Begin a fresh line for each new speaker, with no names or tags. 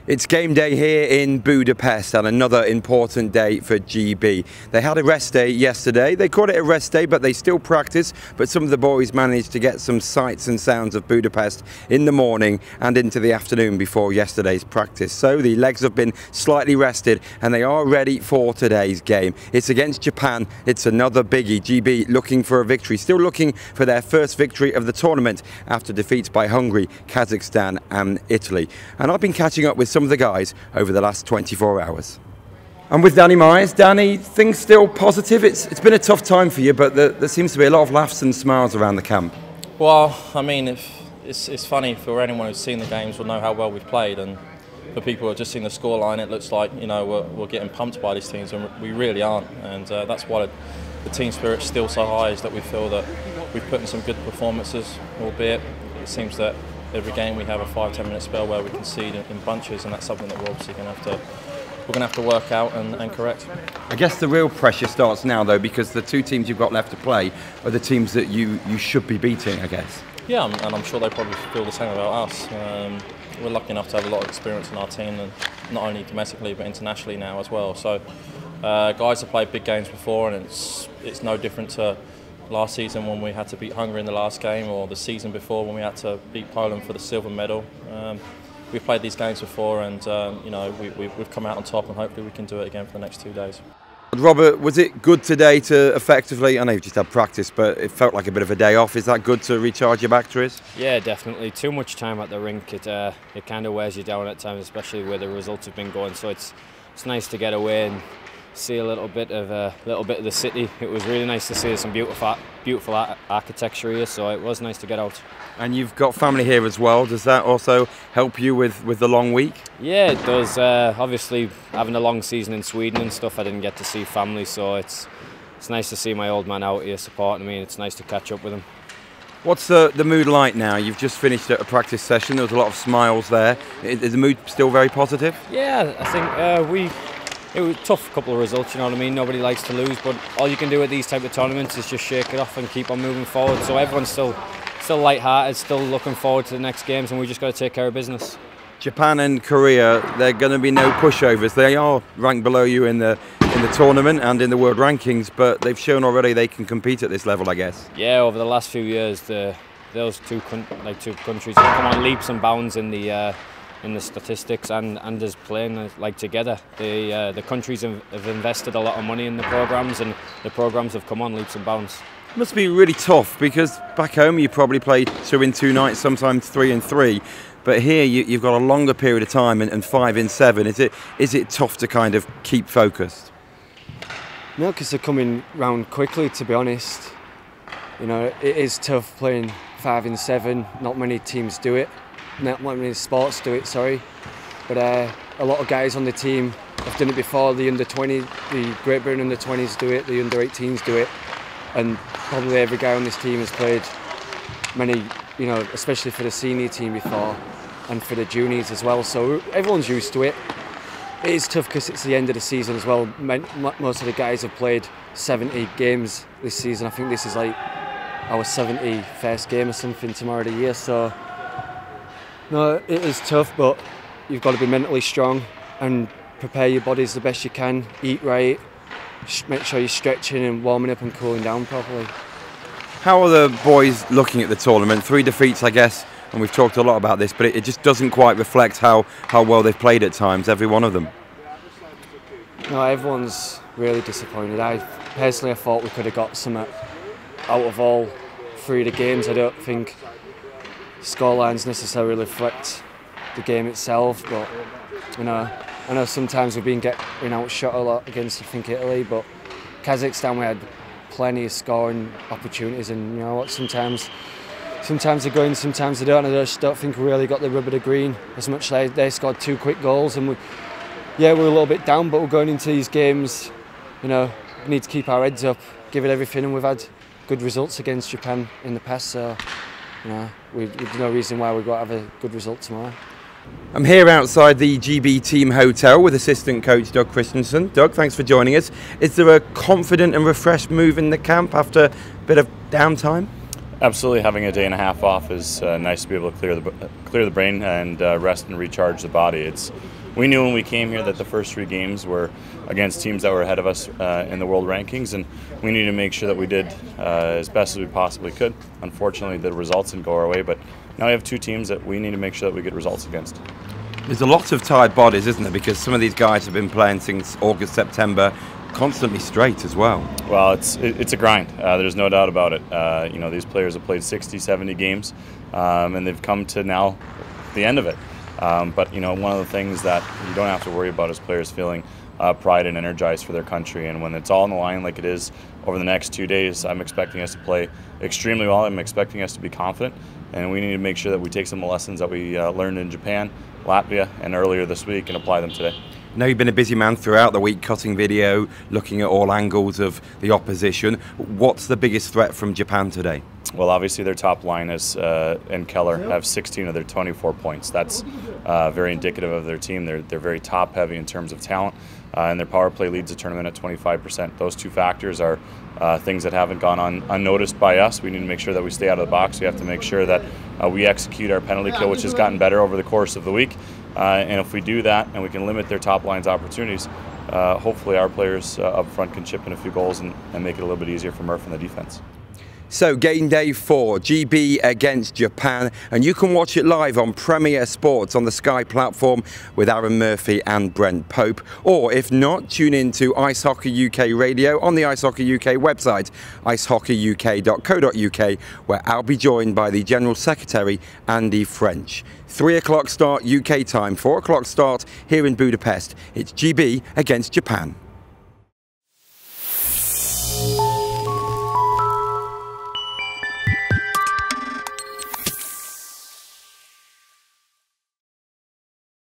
It's game day here in Budapest and another important day for GB. They had a rest day yesterday. They called it a rest day, but they still practice. But some of the boys managed to get some sights and sounds of Budapest in the morning and into the afternoon before yesterday's practice. So the legs have been slightly rested and they are ready for today's game. It's against Japan. It's another biggie. GB looking for a victory, still looking for their first victory of the tournament after defeats by Hungary, Kazakhstan and Italy. And I've been catching up with some of the guys over the last 24 hours. I'm with Danny Meyers. Danny, things still positive? It's been a tough time for you, but there seems to be a lot of laughs and smiles around the camp.
Well, I mean, it's funny for anyone who's seen the games will know how well we've played, and for people who have just seen the scoreline, it looks like we're getting pumped by these teams, and we really aren't. And that's why the team spirit's still so high, is that we feel that we've put in some good performances, albeit it seems that every game we have a 5-10 minute spell where we concede in bunches, and that's something that we're obviously going to have to work out and correct.
I guess the real pressure starts now though, because the two teams you've got left to play are the teams that you should be beating, I guess. Yeah,
and I'm sure they probably feel the same about us. We're lucky enough to have a lot of experience in our team, and not only domestically but internationally now as well. So guys have played big games before, and it's no different to last season when we had to beat Hungary in the last game, or the season before when we had to beat Poland for the silver medal. We've played these games before, and we've come out on top, and hopefully we can do it again for the next 2 days.
Robert, was it good today to effectively, I know you've just had practice, but it felt like a bit of a day off. Is that good to recharge your batteries?
Yeah, definitely. Too much time at the rink, it kind of wears you down at times, especially where the results have been going. So it's nice to get away and see a little bit of the city. It was really nice to see some beautiful architecture here, so it was nice to get out.
And you've got family here as well. Does that also help you with the long week?
Yeah, it does. Obviously, having a long season in Sweden and stuff, I didn't get to see family, so it's nice to see my old man out here supporting me, and it's nice to catch up with him.
What's the mood like now? You've just finished a practice session. There was a lot of smiles there. Is the mood still very positive?
Yeah, I think it was a tough couple of results, you know what I mean? Nobody likes to lose, but all you can do at these type of tournaments is just shake it off and keep on moving forward. So everyone's still light-hearted, still looking forward to the next games, and we just got to take care of business. Japan
and Korea, they're going to be no pushovers. They are ranked below you in the tournament and in the world rankings, but they've shown already they can compete at this level, I guess.
Yeah, over the last few years, those two countries have come on leaps and bounds in the statistics and as playing together. The countries have invested a lot of money in the programs, and the programs have come on leaps and bounds.
It must be really tough, because back home you probably play 2 in 2 nights, sometimes 3 in 3. But here you've got a longer period of time and 5 in 7. Is it tough to kind of keep focused?
No, because they're coming round quickly, to be honest. You know, it is tough playing 5 in 7. Not many teams do it. Not many sports do it, sorry. But a lot of guys on the team have done it before. The under-20, the Great Britain under-20s do it, the under-18s do it. And probably every guy on this team has played many, especially for the senior team before, and for the juniors as well. So everyone's used to it. It is tough because it's the end of the season as well. Most of the guys have played 70 games this season. I think this is like our 71st game or something tomorrow of the year. So no, it is tough, but you've got to be mentally strong and prepare your bodies the best you can. Eat right, make sure you're stretching and warming up and cooling down properly.
How are the boys looking at the tournament? 3 defeats, I guess, and we've talked a lot about this, but it just doesn't quite reflect how well they've played at times, every one of them.
No, everyone's really disappointed. I thought we could have got some out of all 3 of the games. I don't think scorelines necessarily reflect the game itself, but I know sometimes we've been getting outshot a lot against, I think, Italy, but Kazakhstan we had plenty of scoring opportunities, and you know what, sometimes they go in, sometimes they don't. I just don't think we really got the rub of the green as much. They scored 2 quick goals, and we're a little bit down, but we're going into these games, we need to keep our heads up, give it everything, and we've had good results against Japan in the past, so there's no reason why we've got to have a good result tomorrow.
I'm here outside the GB team hotel with assistant coach Doug Christiansen. Doug, thanks for joining us. Is there a confident and refreshed move in the camp after a bit of downtime?
Absolutely, having a day and a half off is nice to be able to clear the brain and rest and recharge the body. It's we knew when we came here that the first 3 games were against teams that were ahead of us in the world rankings, and we needed to make sure that we did as best as we possibly could. Unfortunately, the results didn't go our way, but now we have 2 teams that we need to make sure that we get results against.
There's a lot of tired bodies, isn't there? Because some of these guys have been playing since August, September, constantly straight as well.
Well, it's a grind. There's no doubt about it. You know, these players have played 60, 70 games, and they've come to now the end of it. But you know, one of the things that you don't have to worry about is players feeling pride and energized for their country. And when it's all on the line like it is over the next 2 days, I'm expecting us to play extremely well. I'm expecting us to be confident, and we need to make sure that we take some of the lessons that we learned in Japan, Latvia, and earlier this week and apply them today.
I know you've been a busy man throughout the week, cutting video, looking at all angles of the opposition. What's the biggest threat from Japan today?
Well, obviously their top line is and Keller have 16 of their 24 points. That's very indicative of their team. They're very top heavy in terms of talent, and their power play leads the tournament at 25%. Those 2 factors are things that haven't gone unnoticed by us. We need to make sure that we stay out of the box. We have to make sure that we execute our penalty kill, which has gotten better over the course of the week. And if we do that and we can limit their top line's opportunities, hopefully our players up front can chip in a few goals and make it a little bit easier for Murph and the defense.
So game day 4, GB against Japan, and you can watch it live on Premier Sports on the Sky platform with Aaron Murphy and Brent Pope, or if not, tune in to Ice Hockey UK Radio on the Ice Hockey UK website, icehockeyuk.co.uk, where I'll be joined by the General Secretary Andy French. 3 o'clock start UK time, 4 o'clock start here in Budapest. It's GB against Japan.